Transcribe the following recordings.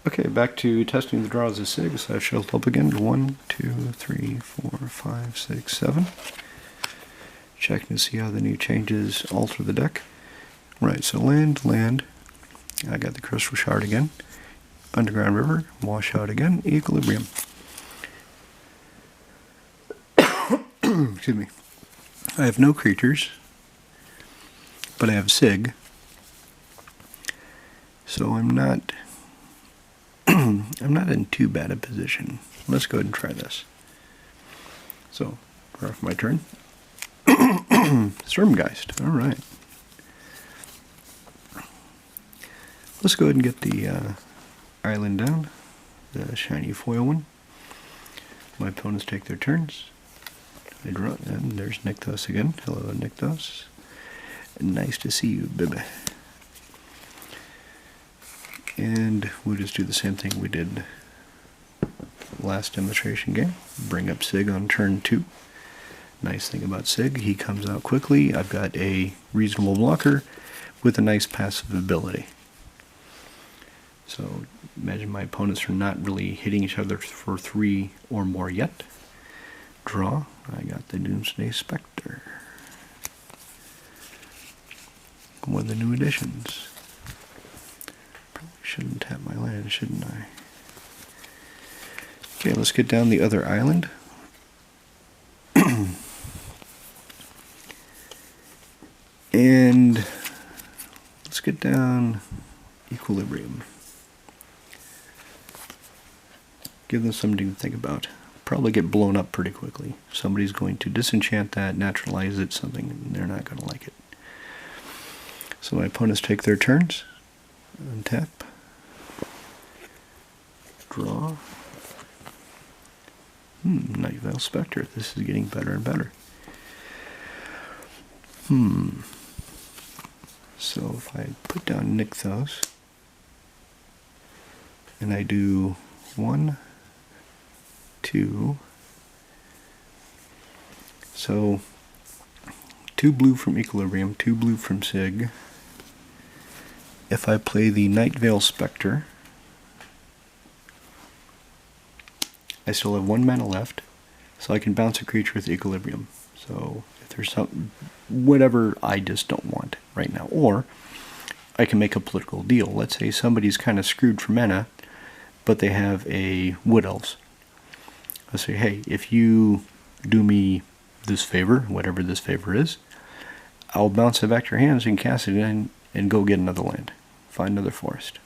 Okay, back to testing the draws of Sygg. So I shuffle up again. 1, 2, 3, 4, 5, 6, 7. Checking to see how the new changes alter the deck. Right, so land, land. I got the crystal shard again. Underground river, wash out again, equilibrium. Excuse me. I have no creatures, but I have Sygg. So I'm not in too bad a position. Let's go ahead and try this. So, draw for my turn. Sturmgeist, alright. Let's go ahead and get the island down, the shiny foil one. My opponents take their turns. I draw, and there's Nykthos again. Hello, Nykthos. Nice to see you, baby. And we'll just do the same thing we did last demonstration game. Bring up Sygg on turn 2. Nice thing about Sygg, he comes out quickly. I've got a reasonable blocker with a nice passive ability. So imagine my opponents are not really hitting each other for 3 or more yet. Draw. I got the Doomsday Spectre. One of the new additions. Probably shouldn't tap my land, shouldn't I? Okay, let's get down the other island. And let's get down equilibrium. Give them something to think about. Probably get blown up pretty quickly. Somebody's going to disenchant that, naturalize it, something, and they're not going to like it. So my opponents take their turns. Untap. Draw. Night Veil Spectre. This is getting better and better. So if I put down Nykthos, and I do 1, 2, so 2 blue from equilibrium, 2 blue from Sygg. If I play the Night Veil Spectre, I still have 1 mana left, so I can bounce a creature with equilibrium. So if there's some, whatever I just don't want right now, or I can make a political deal. Let's say somebody's kind of screwed for mana, but they have a Wood Elves. I say, hey, if you do me this favor, whatever this favor is, I'll bounce it back to your hands and cast it in and go get another land. Find another forest.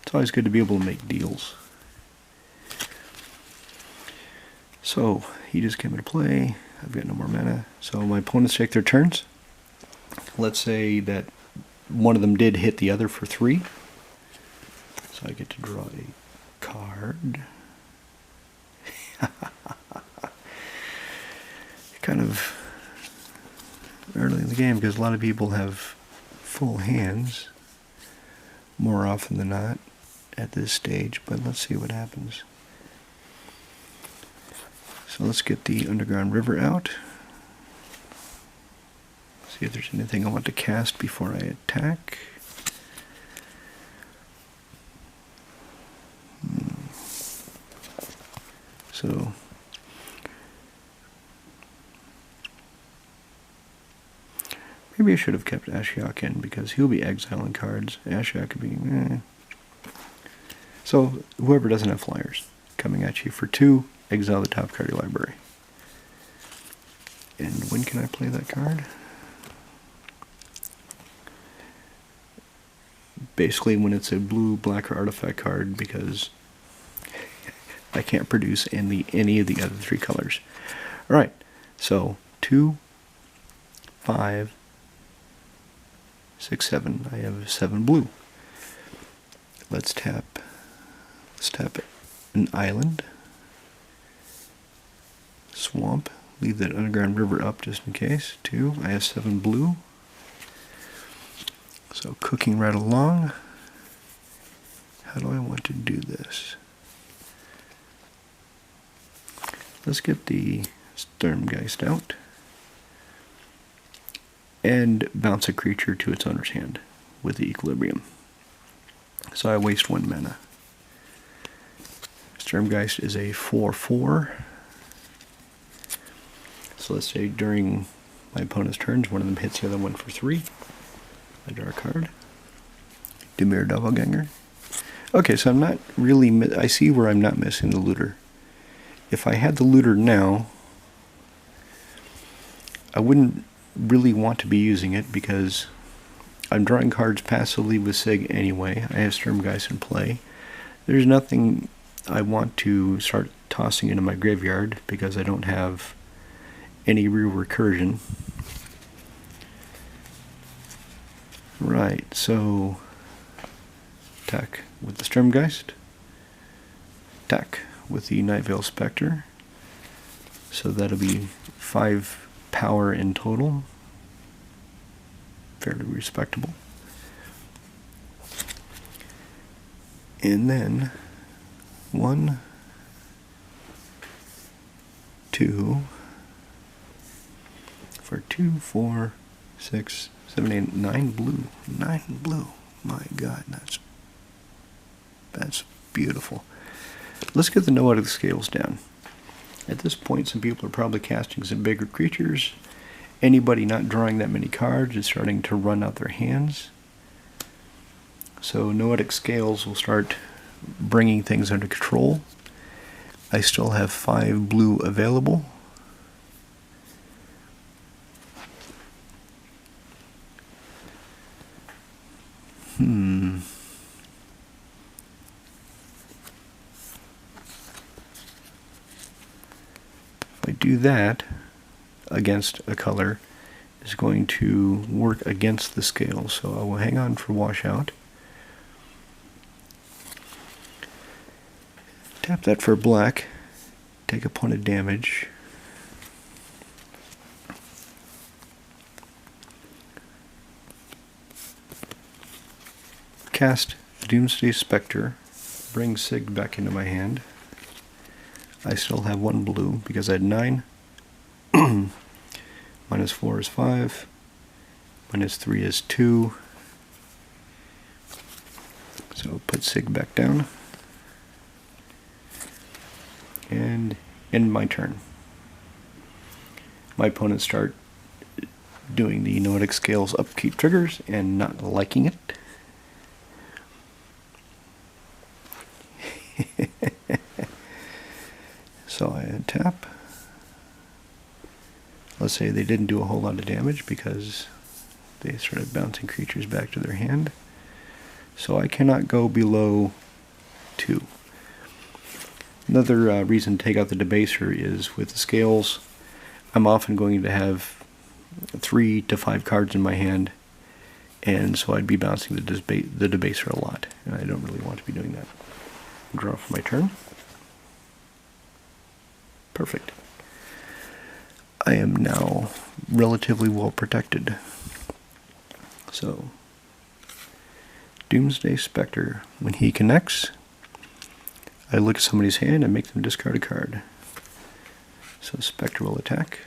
It's always good to be able to make deals. So, he just came into play. I've got no more mana. So my opponents take their turns. Let's say that one of them did hit the other for 3. So I get to draw a card. Kind of early in the game because a lot of people have full hands more often than not at this stage, but let's see what happens. So let's get the Underground River out. See if there's anything I want to cast before I attack. So maybe I should have kept Ashiok in because he'll be exiling cards. Ashiok could be So whoever doesn't have flyers coming at you for 2, exile the top card of your library. And when can I play that card? Basically when it's a blue, black, or artifact card because I can't produce any of the other 3 colors. Alright, so 2, 5, 6, 7. I have 7 blue. Let's tap an island. Swamp. Leave that Underground River up just in case. 2. I have 7 blue. So cooking right along. How do I want to do this? Let's get the Sturmgeist out. And bounce a creature to its owner's hand with the equilibrium. So I waste 1 mana. Sturmgeist is a 4/4. So let's say during my opponent's turns, one of them hits the other one for 3. I draw a card. Demir Doppelganger. Okay, so I'm not really... I see where I'm not missing the looter. If I had the looter now, I wouldn't really want to be using it because I'm drawing cards passively with Sygg anyway. I have Sturmgeist in play. There's nothing I want to start tossing into my graveyard because I don't have any real recursion. Right, so attack with the Sturmgeist, attack with the Nightveil Spectre. So that'll be 5 power in total. Fairly respectable. And then 1, 2, for 2, 4, 6, 7, 8, 9 blue. 9 blue. My God, that's beautiful. Let's get the noetic scales down. At this point, some people are probably casting some bigger creatures. Anybody not drawing that many cards is starting to run out their hands. So noetic scales will start bringing things under control. I still have 5 blue available. If I do that against a color, is going to work against the scale. So I will hang on for washout. Tap that for black. Take a point of damage. Cast Doomsday Spectre. Bring Sygg back into my hand. I still have 1 blue because I had 9. -4 is 5. -3 is 2. So put Sygg back down. And end my turn. My opponents start doing the noetic scales upkeep triggers and not liking it. So I tap. Let's say they didn't do a whole lot of damage because they started bouncing creatures back to their hand. So I cannot go below 2. Another reason to take out the debaser is with the scales, I'm often going to have 3 to 5 cards in my hand, and so I'd be bouncing the debaser a lot, and I don't really want to be doing that. Draw for my turn. Perfect. I am now relatively well protected. So, Doomsday Spectre, when he connects, I look at somebody's hand and make them discard a card. So Spectre will attack,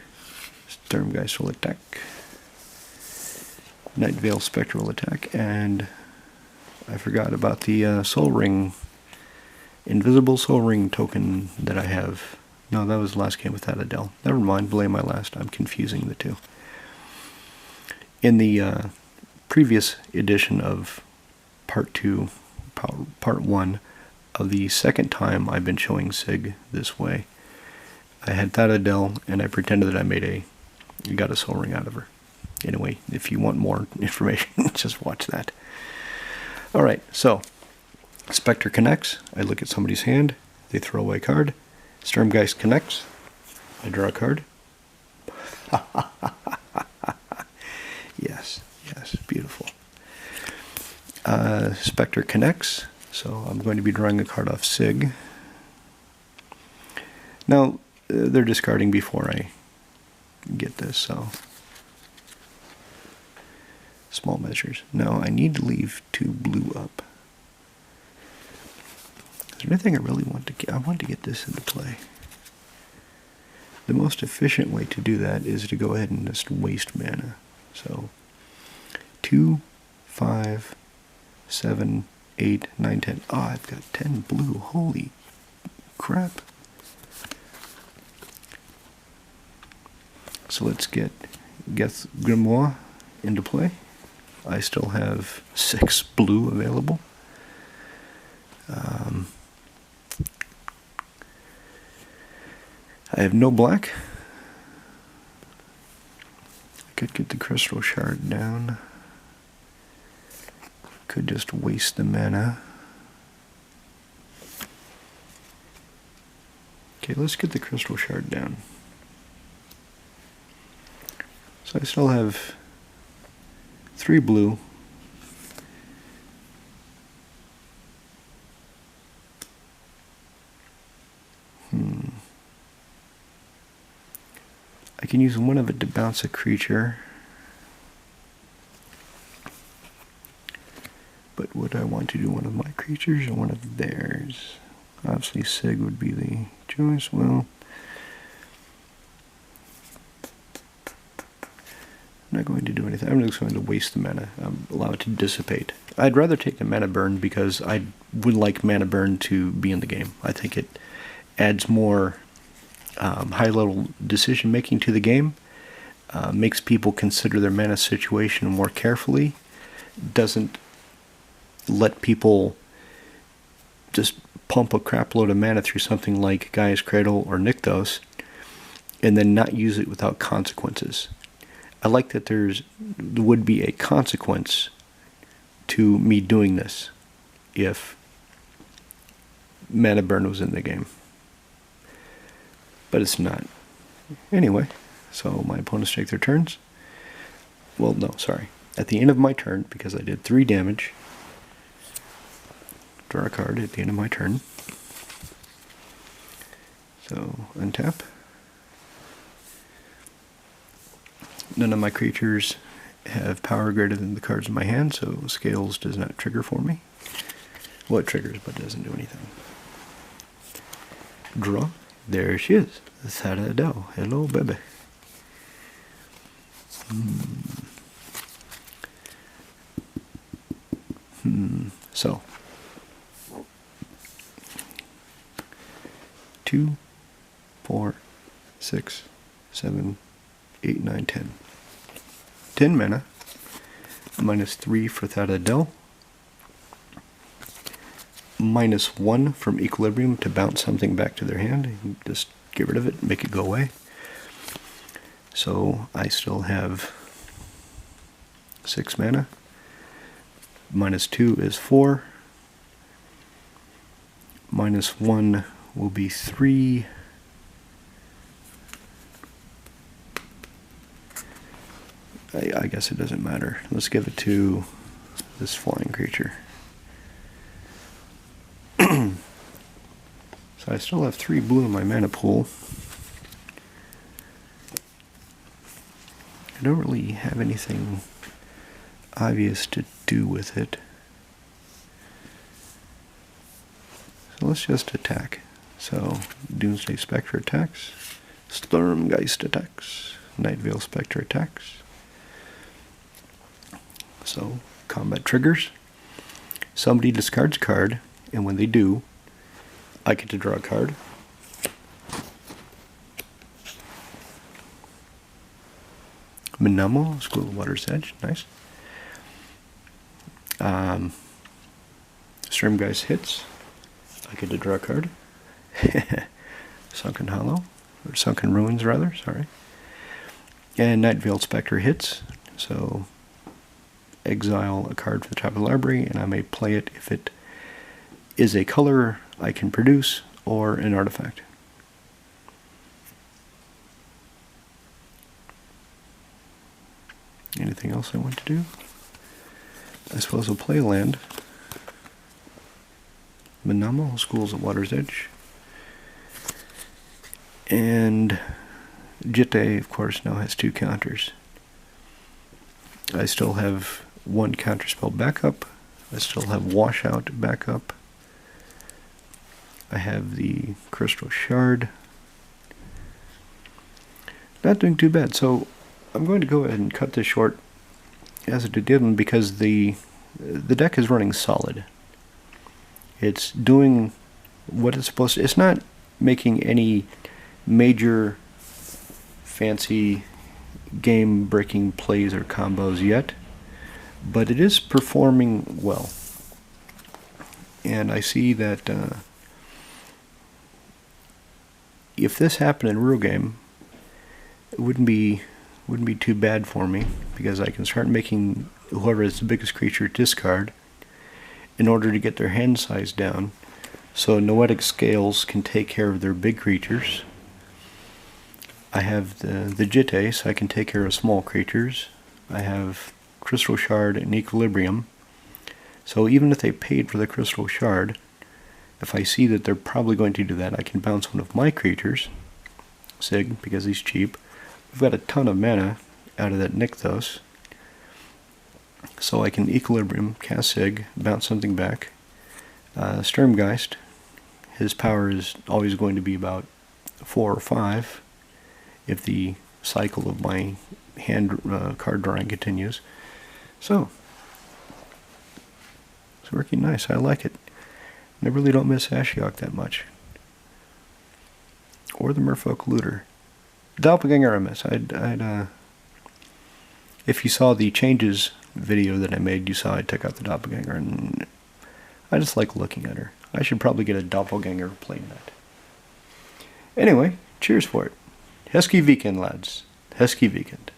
Sturmgeist will attack, Nightveil Spectre will attack, and I forgot about the Soul Ring, Invisible Soul Ring token that I have. No, that was the last game without Adele. Never mind, blame my last. I'm confusing the two. In the previous edition of Part 2, Part 1, of the second time I've been showing Sygg this way, I had that Adele, and I pretended that I got a soul ring out of her. Anyway, if you want more information, just watch that. Alright, so, Spectre connects, I look at somebody's hand, they throw away a card, Sturmgeist connects, I draw a card. Yes, beautiful. Spectre connects, so I'm going to be drawing a card off Sygg. Now, they're discarding before I get this, so small measures. Now, I need to leave 2 blue up. Is there anything I really want to get? I want to get this into play. The most efficient way to do that is to go ahead and just waste mana. So, 2, 5, 7, 8, 9, 10. Oh, I've got 10 blue. Holy crap. So let's get Geth Grimoire into play. I still have 6 blue available. I have no black. I could get the crystal shard down. Could just waste the mana. Okay, let's get the crystal shard down. So I still have 3 blue. I can use one of it to bounce a creature. But would I want to do one of my creatures or one of theirs? Obviously Sygg would be the choice. Well, I'm not going to do anything. I'm just going to waste the mana. Allow it to dissipate. I'd rather take the mana burn because I would like mana burn to be in the game. I think it adds more high-level decision-making to the game, makes people consider their mana situation more carefully, doesn't let people just pump a crap load of mana through something like Gaia's Cradle or Nykthos and then not use it without consequences. I like that there would be a consequence to me doing this if mana burn was in the game. But it's not. Anyway, so my opponents take their turns. Well, no, sorry. At the end of my turn, because I did 3 damage, draw a card at the end of my turn. So, untap. None of my creatures have power greater than the cards in my hand, so Scales does not trigger for me. Well, it triggers, but doesn't do anything. Draw. There she is. Sarah Dow. Hello, baby. So, 2, 4, 6, 7, 8, 9, 10. 10 mana. -3 for Thadadel. -1 from Equilibrium to bounce something back to their hand. Just get rid of it, make it go away. So I still have 6 mana. -2 is 4. -1 will be 3. I guess it doesn't matter. Let's give it to this flying creature. So I still have 3 blue in my mana pool. I don't really have anything obvious to do with it. So let's just attack. So Doomsday Spectre attacks, Stormgeist attacks, Nightveil Spectre attacks. So combat triggers. Somebody discards a card, and when they do, I get to draw a card. Minamo, School of Water's Edge, nice. Stormgeist hits. I get to draw a card. Sunken Hollow, or Sunken Ruins rather, sorry. And Nightveil Spectre hits, so exile a card from the top of the library, and I may play it if it is a color I can produce or an artifact. Anything else I want to do? I suppose I'll play land. Minamo, Schools at Water's Edge. And Jitte, of course, now has 2 counters. I still have 1 counterspell backup. I still have Washout backup. I have the Crystal Shard. Not doing too bad. So I'm going to go ahead and cut this short as it did because the deck is running solid. It's doing what it's supposed to. It's not making any major fancy game-breaking plays or combos yet, but it is performing well. And I see that if this happened in real game, it wouldn't be too bad for me, because I can start making whoever is the biggest creature discard in order to get their hand size down, so noetic scales can take care of their big creatures. I have the Jitte, so I can take care of small creatures. I have Crystal Shard and Equilibrium, so even if they paid for the Crystal Shard, if I see that they're probably going to do that, I can bounce one of my creatures, Sygg, because he's cheap. We've got a ton of mana out of that Nykthos, so I can Equilibrium, cast Sygg, bounce something back. Sturmgeist, his power is always going to be about 4 or 5 if the cycle of my hand card drawing continues. So, it's working nice. I like it. I really don't miss Ashiok that much. Or the Merfolk Looter. Doppelganger I miss. If you saw the changes video that I made, you saw I took out the Doppelganger, and I just like looking at her. I should probably get a Doppelganger playmat. Anyway, cheers for it. Hesky Weekend, lads. Hesky Weekend.